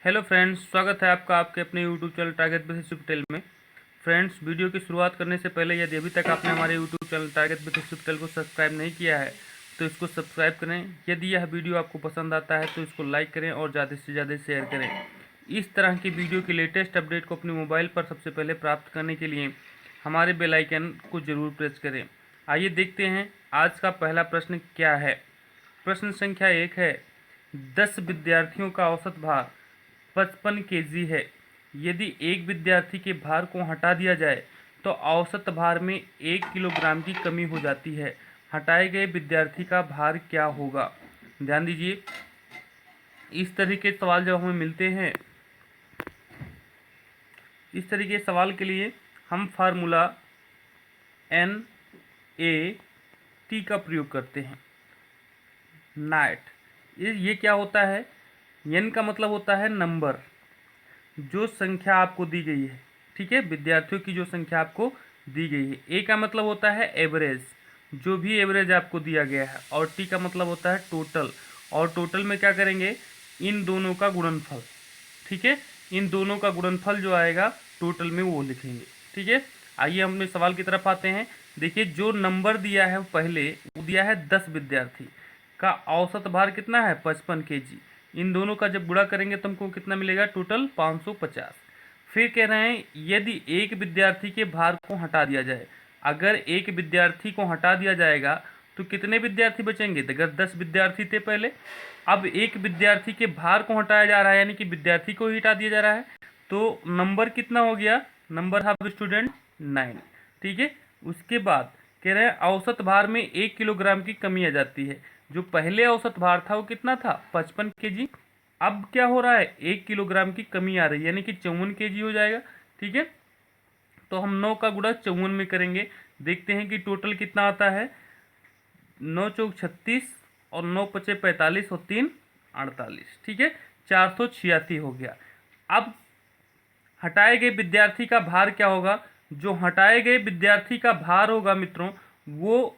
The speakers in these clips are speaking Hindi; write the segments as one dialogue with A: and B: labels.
A: हेलो फ्रेंड्स, स्वागत है आपका आपके अपने YouTube channel target basis tutorial में। फ्रेंड्स, वीडियो की शुरुआत करने से पहले यदि अभी तक आपने हमारे YouTube channel target basis tutorial को सब्सक्राइब नहीं किया है तो इसको सब्सक्राइब करें। यदि यह वीडियो आपको पसंद आता है तो इसको लाइक करें और ज़्यादा से ज़्यादा शेयर करें। इस तरह की वीडियो की लेटेस्ट अपडेट को अपने मोबाइल पर सबसे पहले प्राप्त करने के लिए हमारे बेल आइकन को ज़रूर प्रेस करें। आइए देखते हैं आज का पहला प्रश्न क्या है। प्रश्न संख्या 1 है, 10 विद्यार्थियों का औसत भार 55 केजी है। यदि एक विद्यार्थी के भार को हटा दिया जाए तो औसत भार में 1 किलोग्राम की कमी हो जाती है। हटाए गए विद्यार्थी का भार क्या होगा? ध्यान दीजिए, इस तरह के सवाल जब हमें मिलते हैं, इस तरह के सवाल के लिए हम फार्मूला NAT का प्रयोग करते हैं। नाट ये क्या होता है? एन का मतलब होता है नंबर, जो संख्या आपको दी गई है, ठीक है, विद्यार्थियों की जो संख्या आपको दी गई है। ए का मतलब होता है एवरेज, जो भी एवरेज आपको दिया गया है। और टी का मतलब होता है टोटल, और टोटल में क्या करेंगे? इन दोनों का गुणनफल, ठीक है, इन दोनों का गुणनफल जो आएगा टोटल में वो लिखेंगे, ठीक है। आइए हम अपने सवाल की तरफ आते हैं। देखिए, जो नंबर दिया है पहले वो दिया है 10 विद्यार्थी का औसत भार कितना है? 55 केजी। इन दोनों का जब गुणा करेंगे तो हमको कितना मिलेगा? टोटल 550। फिर कह रहे हैं यदि एक विद्यार्थी के भार को हटा दिया जाए। अगर एक विद्यार्थी को हटा दिया जाएगा तो कितने विद्यार्थी बचेंगे? अगर 10 विद्यार्थी थे पहले, अब एक विद्यार्थी के भार को हटाया जा रहा है, यानी कि विद्यार्थी को ही हटा दिया जा रहा है, तो नंबर कितना हो गया? नंबर ऑफ स्टूडेंट 9, ठीक है। उसके बाद कह रहे हैं औसत भार में 1 किलोग्राम की कमी आ जाती है। जो पहले औसत भार था वो कितना था? 55 केजी। अब क्या हो रहा है? 1 किलोग्राम की कमी आ रही है, यानी कि 54 केजी हो जाएगा, ठीक है। तो हम 9 का गुणा 54 में करेंगे, देखते हैं कि टोटल कितना आता है। 9 चौक 36 और 9 पचे 45 और 3 48, ठीक है, 486 हो गया। अब हटाए गए विद्यार्थी का भार क्या होगा? जो हटाए गए विद्यार्थी का भार होगा मित्रों, वो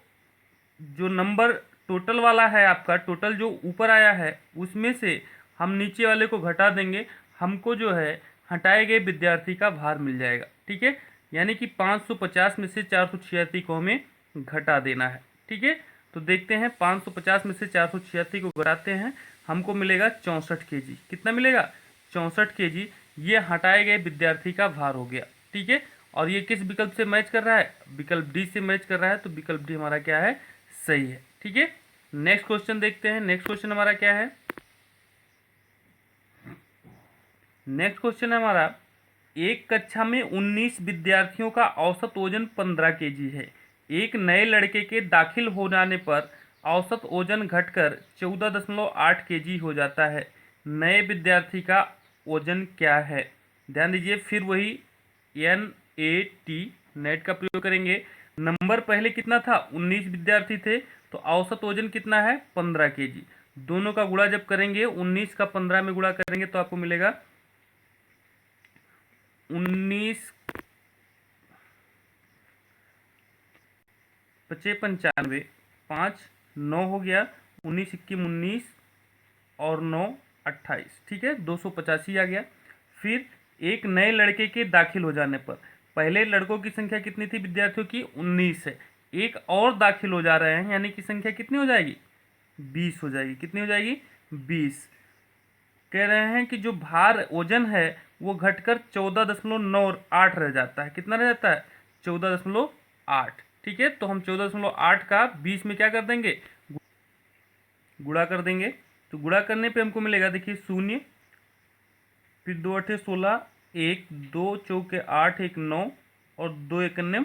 A: जो नंबर टोटल वाला है आपका, टोटल जो ऊपर आया है उसमें से हम नीचे वाले को घटा देंगे, हमको जो है हटाए गए विद्यार्थी का भार मिल जाएगा, ठीक है। यानी कि 550 में से 486 को हमें घटा देना है, ठीक है। तो देखते हैं, 550 में से 486 को घटाते हैं, हमको मिलेगा 64 केजी। कितना मिलेगा? 64 केजी। ये हटाए गए विद्यार्थी का भार हो गया, ठीक है। और ये किस विकल्प से मैच कर रहा है? विकल्प डी से मैच कर रहा है, तो विकल्प डी हमारा क्या है? सही है, ठीक है। नेक्स्ट क्वेश्चन देखते हैं। नेक्स्ट क्वेश्चन हमारा क्या है? नेक्स्ट क्वेश्चन है हमारा, एक कक्षा में 19 विद्यार्थियों का औसत वजन 15 केजी है। एक नए लड़के के दाखिल हो जाने पर औसत वजन घटकर 14.8 केजी हो जाता है। नए विद्यार्थी का वजन क्या है? ध्यान दीजिए, फिर वही NAT नेट का प्रयोग करेंगे। नंबर पहले कितना था? 19 विद्यार्थी थे, तो औसत वजन कितना है? 15 केजी। दोनों का गुणा जब करेंगे, 19 का 15 में गुणा करेंगे तो आपको मिलेगा 19 पचे 95, 5 9 हो गया, 19 इक्कीस 19 और 9 28, ठीक है, 285 आ गया। फिर एक नए लड़के के दाखिल हो जाने पर, पहले लड़कों की संख्या कितनी थी? विद्यार्थियों की 19 है, एक और दाखिल हो जा रहे हैं, यानी कि संख्या कितनी हो जाएगी? 20 हो जाएगी। कितनी हो जाएगी? 20। कह रहे हैं कि जो भार वजन है वो घटकर 14.98 रह जाता है। कितना रह जाता है? 14.8, ठीक है। तो हम 14.8 का 20 में क्या कर देंगे? गुणा कर देंगे। तो गुणा करने पे हमको मिलेगा, देखिए, 0, फिर 2 अठे 16, 1 2 चौके 8 1 9 और 2 एकन्ने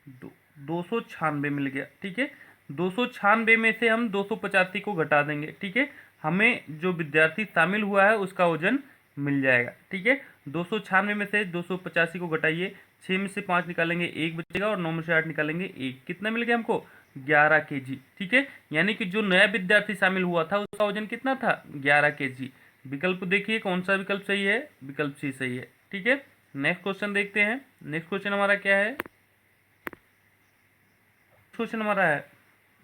A: 2, 296 मिल गया, ठीक है। 296 में से हम 285 को घटा देंगे, ठीक है। हमें जो विद्यार्थी शामिल हुआ है उसका वजन मिल जाएगा, ठीक है। 296 में से 285 को घटाइए, 6 में से 5 निकालेंगे 1 बचेगा, और 9 में से 8 निकालेंगे 1। कितना मिल गया हमको? 11 केजी, ठीक है। यानी कि जो नया विद्यार्थी शामिल हुआ था उसका वजन कितना था? 11 केजी। विकल्प देखिए कौन सा विकल्प सही है? विकल्प सी सही है, ठीक है। नेक्स्ट क्वेश्चन देखते हैं। नेक्स्ट क्वेश्चन हमारा क्या है? क्वेश्चन हमारा है,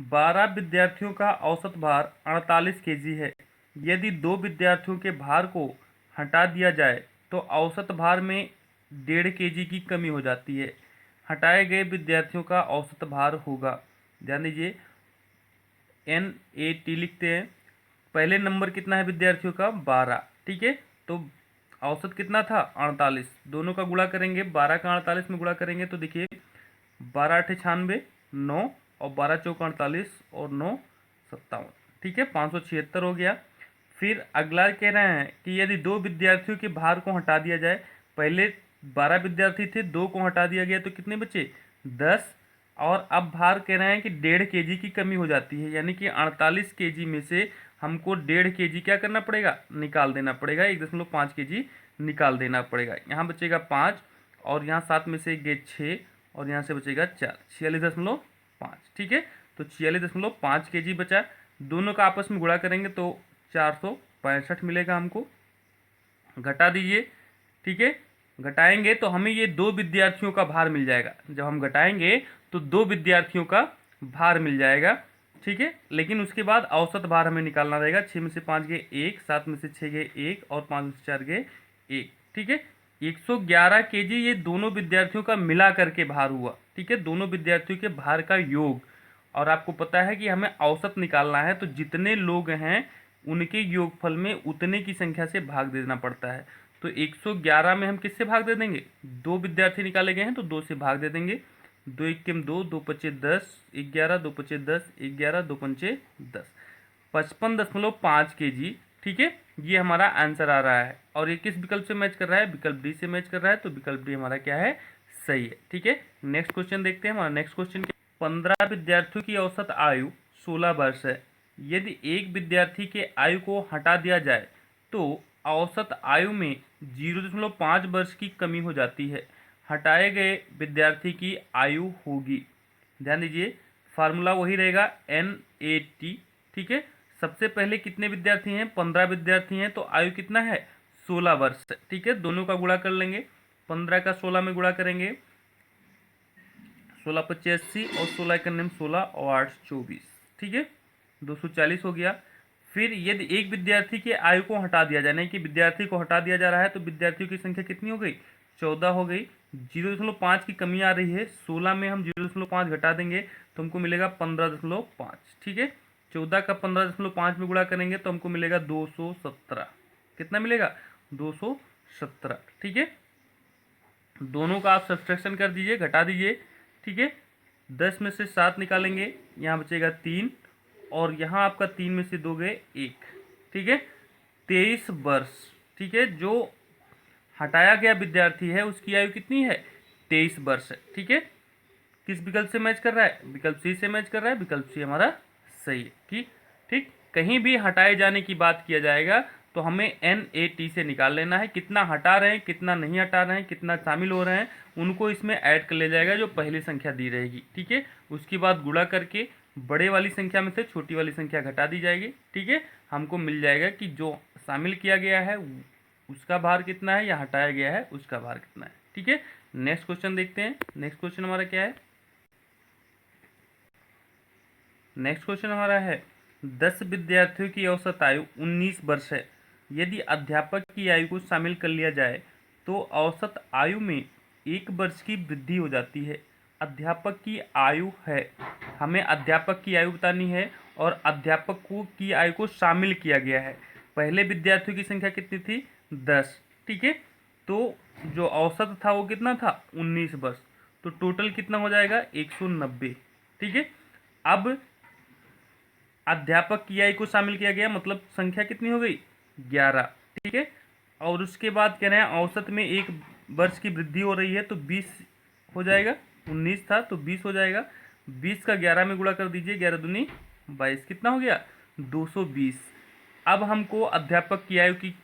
A: 12 विद्यार्थियों का औसत भार 48 केजी है। यदि 2 विद्यार्थियों के भार को हटा दिया जाए तो औसत भार में 1.5 kg की कमी हो जाती है। हटाए गए विद्यार्थियों का औसत भार होगा, ध्यान दीजिए NAT लिखते हैं। पहले नंबर कितना है विद्यार्थियों का 12, ठीक है, तो औसत कितना था 48, दोनों का गुणा करेंगे, 12 का 48 में गुणा करेंगे तो देखिए 12×8 = 96, 9 और 12×4 = 48 और 9 57, ठीक है, 576 हो गया। फिर अगला कह रहे हैं कि यदि 2 विद्यार्थियों के भार को हटा दिया जाए, पहले 12 विद्यार्थी थे, 2 को हटा दिया गया तो कितने बचे 10, और अब भार कह रहे हैं कि 1.5 kg की कमी हो जाती है, यानी कि 48 kg में से हमको 1.5 kg क्या करना पड़ेगा, निकाल देना पड़ेगा, 1.5 kg निकाल देना पड़ेगा। यहाँ बचेगा 5 और यहाँ 7 में से गए 6 और यहाँ से बचेगा 4, 46.5, ठीक है, तो 46.5 kg बचा। दोनों का आपस में गुणा करेंगे तो 465 मिलेगा हमको, घटा दीजिए, ठीक है, घटाएंगे तो हमें ये 2 विद्यार्थियों का भार मिल जाएगा। जब हम घटाएंगे तो 2 विद्यार्थियों का भार मिल जाएगा, ठीक है, लेकिन उसके बाद औसत भार हमें निकालना रहेगा। 6 में से 5 गए 1, 7 में से 6 गए 1 और 5 में से 4 गए 1, ठीक है, 111 kg ये दोनों विद्यार्थियों का मिला करके भार हुआ, ठीक है, दोनों विद्यार्थियों के भार का योग। और आपको पता है कि हमें औसत निकालना है, तो जितने लोग हैं उनके योगफल में उतने की संख्या से भाग देना पड़ता है। तो 111 में हम किससे भाग दे देंगे, 2 विद्यार्थी निकाले गए हैं तो 2 से भाग दे देंगे। 2 1 2, 2 5 10, 11 2 5 10, 11 2 5 10, 55.5 kg, ठीक है, ये हमारा आंसर आ रहा है। और ये किस विकल्प से मैच कर रहा है, विकल्प डी से मैच कर रहा है, तो विकल्प डी हमारा क्या है, सही है, ठीक है। नेक्स्ट क्वेश्चन देखते हैं। हमारा नेक्स्ट क्वेश्चन 15 विद्यार्थियों की औसत आयु 16 वर्ष है। यदि एक विद्यार्थी के आयु को हटा दिया जाए तो औसत आयु में 0.5 वर्ष की कमी हो जाती है। हटाए गए विद्यार्थी की आयु होगी, ध्यान दीजिए फार्मूला वही रहेगा NAT, ठीक है। सबसे पहले कितने विद्यार्थी हैं, 15 विद्यार्थी हैं, तो आयु कितना है 16 वर्ष, ठीक है, दोनों का गुणा कर लेंगे, 15 का 16 में गुणा करेंगे, 16 25 80 और 16 1 16 और 8 24, ठीक है, 240 हो गया। फिर यदि एक विद्यार्थी के आयु को हटा दिया जाए, नहीं कि विद्यार्थी को हटा दिया जा रहा है, तो विद्यार्थियों की संख्या कितनी हो गई 14 हो गई। 0.5 की कमी आ रही है, 16 में हम 0.5 घटा देंगे तो हमको मिलेगा 15.5, ठीक है, 14 का 15.5 में गुणा करेंगे तो हमको मिलेगा 217, कितना मिलेगा 217, ठीक है। दोनों का आप सब्सट्रैक्शन कर दीजिए, घटा दीजिए, ठीक है, 10 में से 7 निकालेंगे, यहाँ बचेगा 3 और यहाँ आपका 3 में से 2 गए 1, ठीक है, 23 वर्ष, ठीक है, जो हटाया गया विद्यार्थी है उसकी आयु कितनी है 23 वर्ष, ठीक है। किस विकल्प से मैच कर रहा है, विकल्प सी से मैच कर रहा है, विकल्प सी हमारा सही है, ठीक। कहीं भी हटाए जाने की बात किया जाएगा तो हमें NAT से निकाल लेना है, कितना हटा रहे हैं, कितना नहीं हटा रहे हैं, कितना शामिल हो रहे हैं, उनको इसमें ऐड कर ले जाएगा जो पहली संख्या दी रहेगी, ठीक है। उसके बाद गुणा करके बड़े वाली संख्या में से छोटी वाली संख्या घटा दी जाएगी, ठीक है, हमको मिल जाएगा कि जो शामिल किया गया है उसका भार कितना है या हटाया गया है उसका भार कितना है, ठीक है। नेक्स्ट क्वेश्चन देखते हैं। नेक्स्ट क्वेश्चन हमारा क्या है, नेक्स्ट क्वेश्चन हमारा है 10 विद्यार्थियों की औसत आयु 19 वर्ष है। यदि अध्यापक की आयु को शामिल कर लिया जाए तो औसत आयु में 1 वर्ष की वृद्धि हो जाती है। अध्यापक की आयु है, हमें अध्यापक की आयु बतानी है और अध्यापक की आयु को शामिल किया गया है। पहले विद्यार्थियों की संख्या कितनी थी 10, ठीक है, तो जो औसत था वो कितना था 19 वर्ष, तो टोटल कितना हो जाएगा 190, ठीक है। अब अध्यापक की आयु को शामिल किया गया, मतलब संख्या कितनी हो गई 11, ठीक है, और उसके बाद कह रहे हैं औसत में 1 वर्ष की वृद्धि हो रही है तो 20 हो जाएगा, 19 था तो 20 हो जाएगा, 20 का 11 में गुणा कर दीजिए, 11 दूनी 22, कितना हो गया 220। अब हमको अध्यापक की आयु की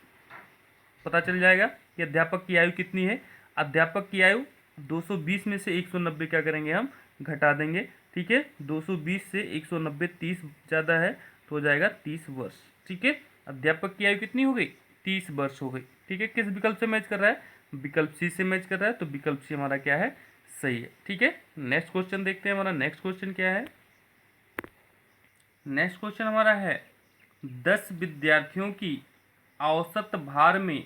A: पता चल जाएगा कि अध्यापक की आयु कितनी है। अध्यापक की आयु 220 में से 190 क्या करेंगे हम घटा देंगे, ठीक है, 220 से 190 30 ज़्यादा है तो हो जाएगा 30 वर्ष, ठीक है। अध्यापक की आयु कितनी हो गई 30 वर्ष हो गई, ठीक है। किस विकल्प से मैच कर रहा है, विकल्प सी से मैच कर रहा है, तो विकल्प सी हमारा क्या है सही है, ठीक है। नेक्स्ट क्वेश्चन देखते हैं। हमारा नेक्स्ट क्वेश्चन क्या है, नेक्स्ट क्वेश्चन हमारा है 10 विद्यार्थियों की औसत भार में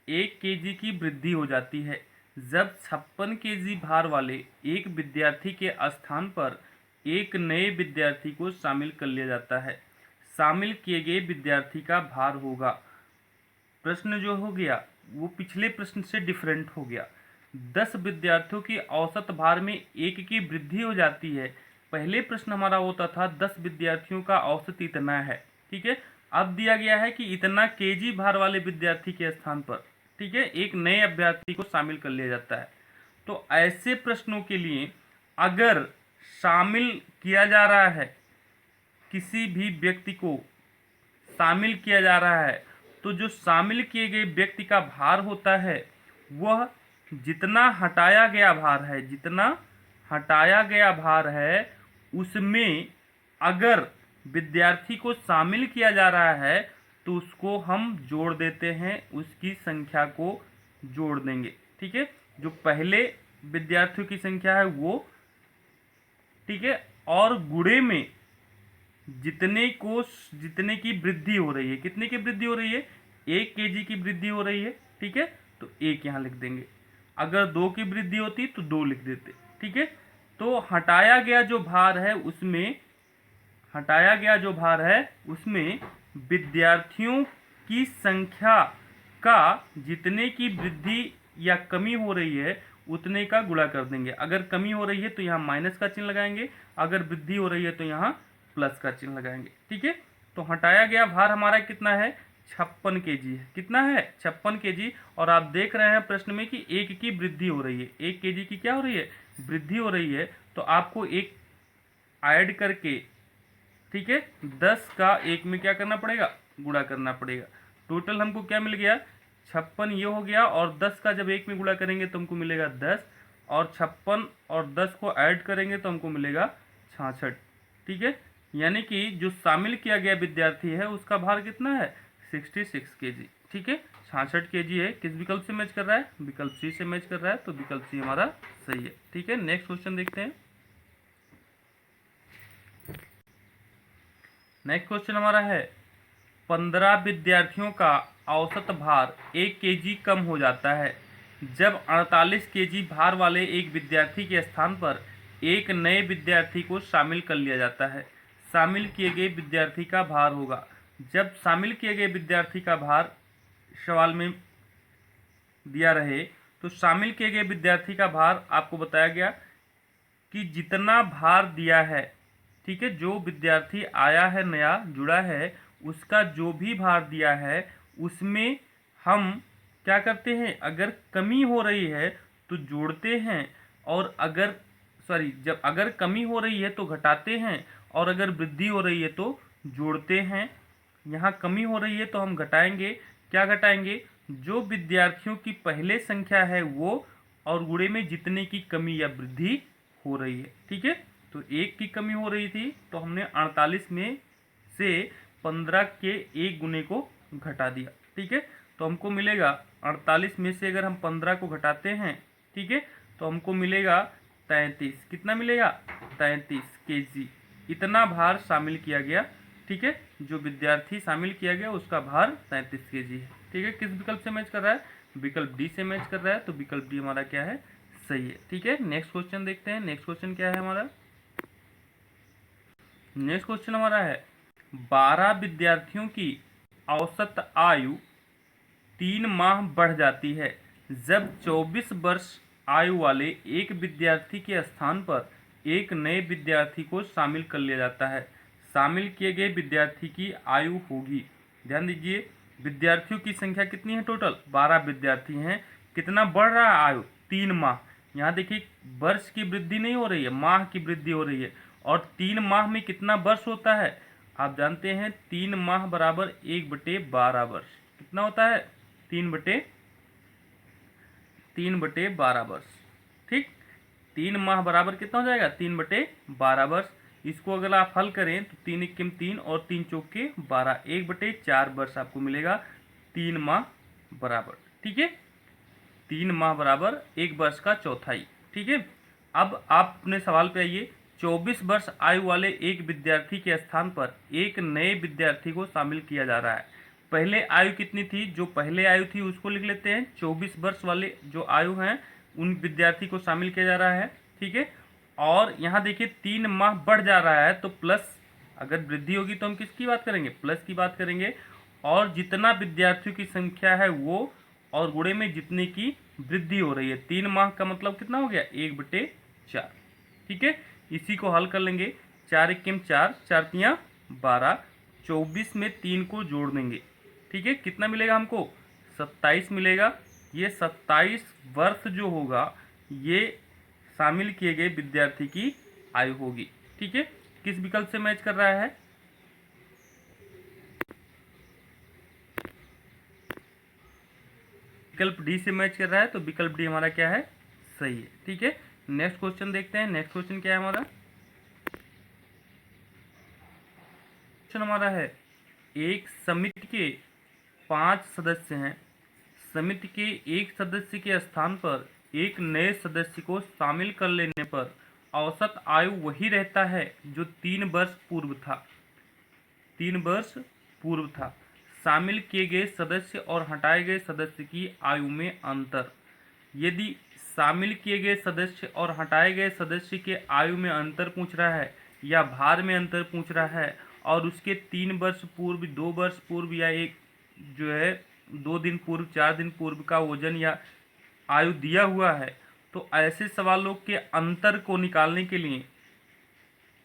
A: 1 केजी की वृद्धि हो जाती है जब 56 केजी भार वाले एक विद्यार्थी के स्थान पर एक नए विद्यार्थी को शामिल कर लिया जाता है। शामिल किए गए विद्यार्थी का भार होगा। प्रश्न जो हो गया वो पिछले प्रश्न से डिफरेंट हो गया। 10 विद्यार्थियों की औसत भार में 1 की वृद्धि हो जाती है। पहले प्रश्न हमारा होता था 10 विद्यार्थियों का औसत इतना है, ठीक है। अब दिया गया है कि इतना केजी भार वाले विद्यार्थी के स्थान पर, ठीक है, एक नए अभ्यर्थी को शामिल कर लिया जाता है। तो ऐसे प्रश्नों के लिए अगर शामिल किया जा रहा है, किसी भी व्यक्ति को शामिल किया जा रहा है, तो जो शामिल किए गए व्यक्ति का भार होता है वह जितना हटाया गया भार है, जितना हटाया गया भार है उसमें अगर विद्यार्थी को शामिल किया जा रहा है तो उसको हम जोड़ देते हैं, उसकी संख्या को जोड़ देंगे, ठीक है। जो पहले विद्यार्थियों की संख्या है वो, ठीक है, और गुणे में जितने की वृद्धि हो रही है, कितने की वृद्धि हो रही है, 1 केजी की वृद्धि हो रही है, ठीक है, तो 1 यहाँ लिख देंगे। अगर 2 की वृद्धि होती तो 2 लिख देते, ठीक है। तो हटाया गया जो भार है उसमें विद्यार्थियों की संख्या का जितने की वृद्धि या कमी हो रही है उतने का गुणा कर देंगे। अगर कमी हो रही है तो यहाँ माइनस का चिन्ह लगाएंगे, अगर वृद्धि हो रही है तो यहाँ प्लस का चिन्ह लगाएंगे, ठीक है। तो हटाया गया भार हमारा कितना है, 56 केजी है। कितना है, 56 केजी। और आप देख रहे हैं प्रश्न में कि 1 की वृद्धि हो रही है, 1 केजी की क्या हो रही है, वृद्धि हो रही है। तो आपको एक ऐड करके, ठीक है, 10 का 1 में क्या करना पड़ेगा, गुणा करना पड़ेगा। टोटल हमको क्या मिल गया, 56 ये हो गया, और 10 का जब 1 में गुणा करेंगे तो हमको मिलेगा 10, और 56 और 10 को ऐड करेंगे तो हमको मिलेगा 66, ठीक है। यानी कि जो शामिल किया गया विद्यार्थी है उसका भार कितना है, 66 केजी, ठीक है, 66 केजी है। किस विकल्प से मैच कर रहा है, विकल्प सी से मैच कर रहा है, तो विकल्प सी हमारा सही है, ठीक है। नेक्स्ट क्वेश्चन देखते हैं। नेक्स्ट क्वेश्चन हमारा है 15 विद्यार्थियों का औसत भार 1 केजी कम हो जाता है जब 48 केजी भार वाले एक विद्यार्थी के स्थान पर एक नए विद्यार्थी को शामिल कर लिया जाता है। शामिल किए गए विद्यार्थी का भार होगा। जब शामिल किए गए विद्यार्थी का भार सवाल में दिया रहे तो शामिल किए गए विद्यार्थी का भार आपको बताया गया कि जितना भार दिया है, ठीक है, जो विद्यार्थी आया है नया जुड़ा है उसका जो भी भार दिया है उसमें हम क्या करते हैं, अगर कमी हो रही है तो जोड़ते हैं, और जब अगर कमी हो रही है तो घटाते हैं, और अगर वृद्धि हो रही है तो जोड़ते हैं। यहाँ कमी हो रही है तो हम घटाएंगे, क्या घटाएंगे, जो विद्यार्थियों की पहले संख्या है वो, और गुणे में जितने की कमी या वृद्धि हो रही है, ठीक है। तो 1 की कमी हो रही थी तो हमने 48 में से 15 के 1 गुने को घटा दिया, ठीक है। तो हमको मिलेगा 48 में से अगर हम 15 को घटाते हैं, ठीक है, तो हमको मिलेगा 33। कितना मिलेगा, 33 केजी। इतना भार शामिल किया गया, ठीक है, जो विद्यार्थी शामिल किया गया उसका भार 33 केजी है, ठीक है। किस विकल्प से मैच कर रहा है, विकल्प डी से मैच कर रहा है, तो विकल्प डी हमारा क्या है, सही है, ठीक है। नेक्स्ट क्वेश्चन देखते हैं। नेक्स्ट क्वेश्चन क्या है हमारा, नेक्स्ट क्वेश्चन हमारा है 12 विद्यार्थियों की औसत आयु 3 माह बढ़ जाती है जब 24 वर्ष आयु वाले एक विद्यार्थी के स्थान पर एक नए विद्यार्थी को शामिल कर लिया जाता है। शामिल किए गए विद्यार्थी की आयु होगी, ध्यान दीजिए, विद्यार्थियों की संख्या कितनी है, टोटल 12 विद्यार्थी हैं। कितना बढ़ रहा है आयु, 3 माह। यहाँ देखिए वर्ष की वृद्धि नहीं हो रही है, माह की वृद्धि हो रही है। और 3 माह में कितना वर्ष होता है, आप जानते हैं 3 माह बराबर 1/12 वर्ष। कितना होता है, 3/12 वर्ष, ठीक। 3 माह बराबर कितना हो जाएगा, 3/12 वर्ष। इसको अगर आप हल करें तो 3 एकम 3 और 3 चौके 12, 1/4 वर्ष आपको मिलेगा 3 माह बराबर, ठीक है। 3 माह बराबर 1 वर्ष का चौथाई, ठीक है। अब आप अपने सवाल पे आइए। 24 वर्ष आयु वाले एक विद्यार्थी के स्थान पर एक नए विद्यार्थी को शामिल किया जा रहा है। पहले आयु कितनी थी, जो पहले आयु थी उसको लिख लेते हैं। 24 वर्ष वाले जो आयु हैं उन विद्यार्थी को शामिल किया जा रहा है, ठीक है। और यहाँ देखिए 3 माह बढ़ जा रहा है, तो प्लस, अगर वृद्धि होगी तो हम किसकी बात करेंगे, प्लस की बात करेंगे। और जितना विद्यार्थियों की संख्या है वो, और गुणे में जितने की वृद्धि हो रही है। 3 माह का मतलब कितना हो गया, 1/4, ठीक है। इसी को हल कर लेंगे। 4 एकम 4, 4 तियाँ 12, 24 में 3 को जोड़ देंगे, ठीक है। कितना मिलेगा हमको, 27 मिलेगा। ये 27 वर्ष जो होगा ये शामिल किए गए विद्यार्थी की आयु होगी, ठीक है। किस विकल्प से मैच कर रहा है, विकल्प डी से मैच कर रहा है, तो विकल्प डी हमारा क्या है, सही है, ठीक है। नेक्स्ट क्वेश्चन देखते हैं। नेक्स्ट क्वेश्चन क्या है हमारा, क्वेश्चन हमारा है, एक समिति के 5 सदस्य हैं। समिति के एक सदस्य के स्थान पर एक नए सदस्य को शामिल कर लेने पर औसत आयु वही रहता है जो 3 वर्ष पूर्व था। 3 वर्ष पूर्व था। शामिल किए गए सदस्य और हटाए गए सदस्य की आयु में अंतर। यदि शामिल किए गए सदस्य और हटाए गए सदस्य के आयु में अंतर पूछ रहा है या भार में अंतर पूछ रहा है, और उसके 3 वर्ष पूर्व, 2 वर्ष पूर्व, या एक जो है 2 दिन पूर्व, 4 दिन पूर्व का वजन या आयु दिया हुआ है, तो ऐसे सवालों के अंतर को निकालने के लिए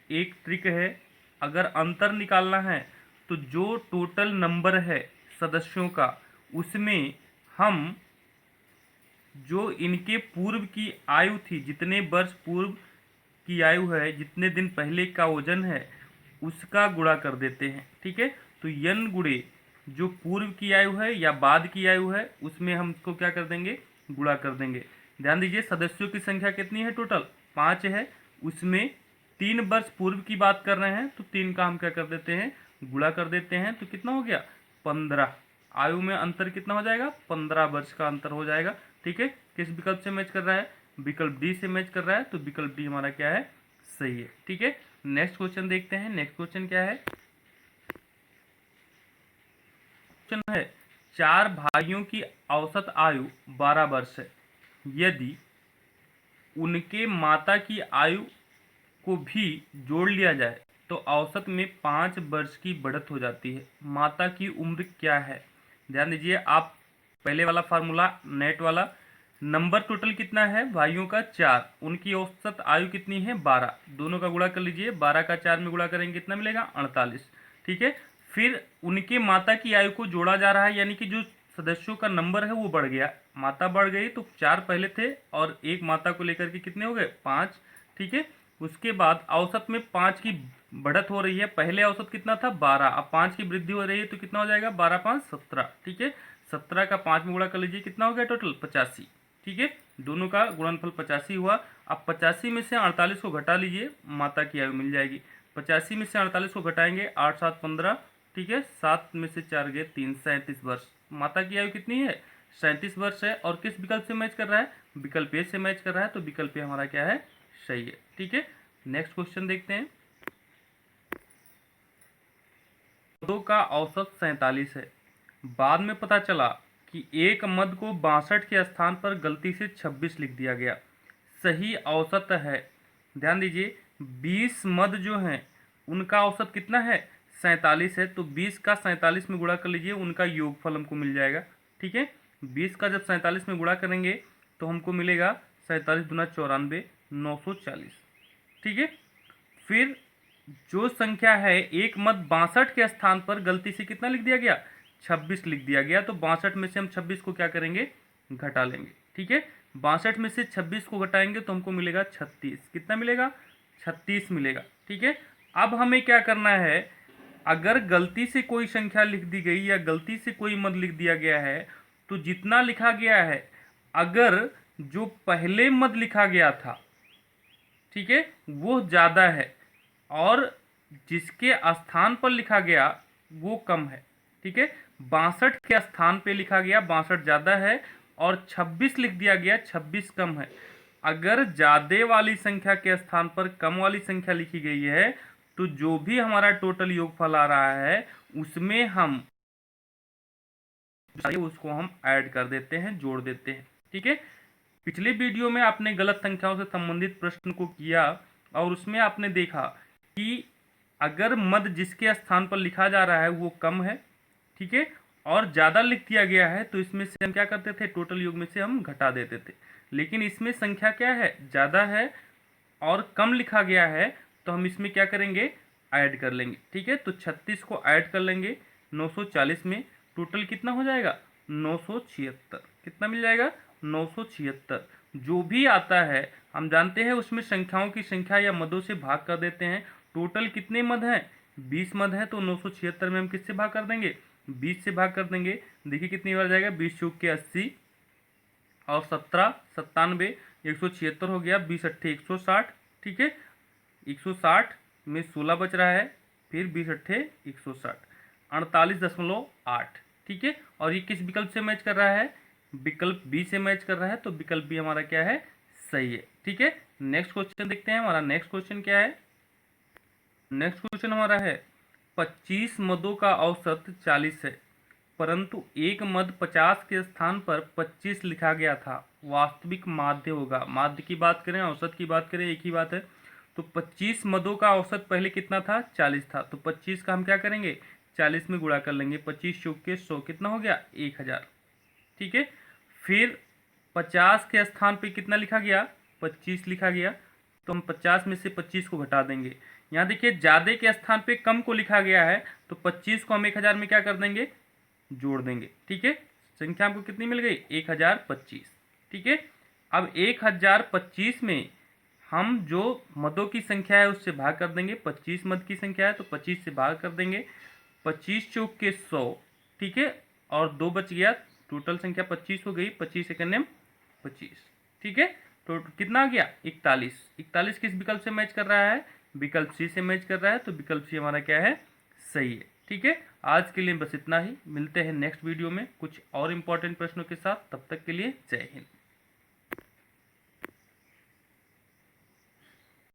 A: एक ट्रिक है। अगर अंतर निकालना है तो जो टोटल नंबर है सदस्यों का, उसमें हम जो इनके पूर्व की आयु थी, जितने वर्ष पूर्व की आयु है, जितने दिन पहले का वजन है, उसका गुणा कर देते हैं, ठीक है। तो n गुणे जो पूर्व की आयु है या बाद की आयु है, उसमें हम इसको क्या कर देंगे, गुणा कर देंगे। ध्यान दीजिए सदस्यों की संख्या कितनी है, टोटल 5 है। उसमें 3 वर्ष पूर्व की बात कर रहे हैं, तो 3 का हम क्या कर देते हैं, गुणा कर देते हैं। तो कितना हो गया, 15। आयु में अंतर कितना हो जाएगा, 15 वर्ष का अंतर हो जाएगा, ठीक है। किस विकल्प से मैच कर रहा है, विकल्प डी से मैच कर रहा है, तो विकल्प डी हमारा क्या है, सही है, ठीक है। नेक्स्ट क्वेश्चन देखते हैं। नेक्स्ट क्वेश्चन क्या है, क्वेश्चन है, 4 भाइयों की औसत आयु 12 वर्ष है। यदि उनके माता की आयु को भी जोड़ लिया जाए तो औसत में 5 वर्ष की बढ़त हो जाती है। माता की उम्र क्या है, ध्यान दीजिए। आप पहले वाला फार्मूला नेट वाला, नंबर टोटल कितना है भाइयों का, 4, उनकी औसत आयु कितनी है, 12, दोनों का गुणा कर लीजिए। 12 का 4 में गुणा करेंगे कितना मिलेगा, 48, ठीक है। फिर उनके माता की आयु को जोड़ा जा रहा है, यानी कि जो सदस्यों का नंबर है वो बढ़ गया, माता बढ़ गई, तो 4 पहले थे और एक माता को लेकर के कितने हो गए, 5, ठीक है। उसके बाद औसत में 5 की बढ़त हो रही है। पहले औसत कितना था, 12, अब 5 की वृद्धि हो रही है, तो कितना हो जाएगा, 12 5 17, ठीक है। 17 का 5 में गुणा कर लीजिए, कितना हो गया टोटल, 85, ठीक है। दोनों का गुणनफल 85 हुआ। अब 85 में से 48 को घटा लीजिए, माता की आयु मिल जाएगी। 85 में से 48 को घटाएंगे, 8 7 15, ठीक है। 7 में से 4 गए 3, 37 वर्ष। माता की आयु कितनी है, 37 वर्ष है। और किस विकल्प से मैच कर रहा है, विकल्प ए से मैच कर रहा है, तो विकल्प ए हमारा क्या है, सही है, ठीक है। नेक्स्ट क्वेश्चन देखते हैं। मदों का औसत 47 है। बाद में पता चला कि एक मद को 62 के स्थान पर गलती से 26 लिख दिया गया, सही औसत है। ध्यान दीजिए 20 मद जो हैं उनका औसत कितना है, 47 है। तो 20 का 47 में गुणा कर लीजिए, उनका योगफल हमको मिल जाएगा, ठीक है। 20 का जब 47 में गुणा करेंगे तो हमको मिलेगा 47 दूना 94, 940, ठीक है। फिर जो संख्या है, एक मद 62 के स्थान पर गलती से कितना लिख दिया गया, 26 लिख दिया गया, तो 62 में से हम 26 को क्या करेंगे, घटा लेंगे, ठीक है। 62 में से 26 को घटाएंगे तो हमको मिलेगा 36, कितना मिलेगा, 36 मिलेगा, ठीक है। अब हमें क्या करना है, अगर गलती से कोई संख्या लिख दी गई या गलती से कोई मद लिख दिया गया है, तो जितना लिखा गया है, अगर जो पहले मद लिखा गया था, ठीक है, वो ज़्यादा है और जिसके स्थान पर लिखा गया वो कम है, ठीक है। 62 के स्थान पे लिखा गया 62 ज़्यादा है और 26 लिख दिया गया 26 कम है। अगर ज़्यादा वाली संख्या के स्थान पर कम वाली संख्या लिखी गई है, तो जो भी हमारा टोटल योगफल आ रहा है उसमें हम उसको हम ऐड कर देते हैं, जोड़ देते हैं। ठीक है, पिछले वीडियो में आपने गलत संख्याओं से संबंधित प्रश्न को किया और उसमें आपने देखा कि अगर मद जिसके स्थान पर लिखा जा रहा है वो कम है, ठीक है, और ज़्यादा लिख दिया गया है तो इसमें से हम क्या करते थे, टोटल योग में से हम घटा देते थे। लेकिन इसमें संख्या क्या है, ज़्यादा है और कम लिखा गया है, तो हम इसमें क्या करेंगे, ऐड कर लेंगे। ठीक है, तो 36 को ऐड कर लेंगे 940 में, टोटल कितना हो जाएगा, 976। कितना मिल जाएगा, 976। जो भी आता है हम जानते हैं उसमें संख्याओं की संख्या या मदों से भाग कर देते हैं। टोटल कितने मद हैं, 20 मद हैं, तो 976 में हम किससे भाग कर देंगे, 20 से भाग कर देंगे। देखिए कितनी बार जाएगा, 20 चौक के 80 और 17 97, 176 हो गया, 20 अट्ठे 160। ठीक है, 160 में 16 बच रहा है, फिर 20 अट्ठे 160, 48.8। ठीक है, और ये किस विकल्प से मैच कर रहा है, विकल्प बी से मैच कर रहा है, तो विकल्प बी हमारा क्या है, सही है। ठीक है, नेक्स्ट क्वेश्चन देखते हैं। हमारा नेक्स्ट क्वेश्चन क्या है, नेक्स्ट क्वेश्चन हमारा है 25 मदों का औसत 40 है, परंतु एक मद 50 के स्थान पर 25 लिखा गया था, वास्तविक माध्य होगा। माध्य की बात करें, औसत की बात करें, एक ही बात है। तो 25 मदों का औसत पहले कितना था, 40 था, तो 25 का हम क्या करेंगे, 40 में गुणा कर लेंगे, 25 चौक के 100, कितना हो गया, 1000। ठीक है, फिर 50 के स्थान पे कितना लिखा गया, 25 लिखा गया, तो हम 50 में से 25 को घटा देंगे। यहाँ देखिए ज़्यादा के स्थान पे कम को लिखा गया है, तो 25 को हम 1000 में क्या कर देंगे, जोड़ देंगे। ठीक है, संख्या हमको कितनी मिल गई, 1025। ठीक है, अब 1025 में हम जो मदों की संख्या है उससे भाग कर देंगे। 25 मद की संख्या है तो 25 से भाग कर देंगे, 25 चौक के 100। ठीक है, और 2 बच गया, टोटल संख्या 25 हो गई, 25 सेकंड में 25। ठीक है, तो कितना आ गया, 41। 41 किस विकल्प से मैच कर रहा है, विकल्प सी से मैच कर रहा है, तो विकल्प सी हमारा क्या है, सही है। ठीक है, आज के लिए बस इतना ही, मिलते हैं नेक्स्ट वीडियो में कुछ और इंपॉर्टेंट प्रश्नों के साथ। तब तक के लिए जय हिंद।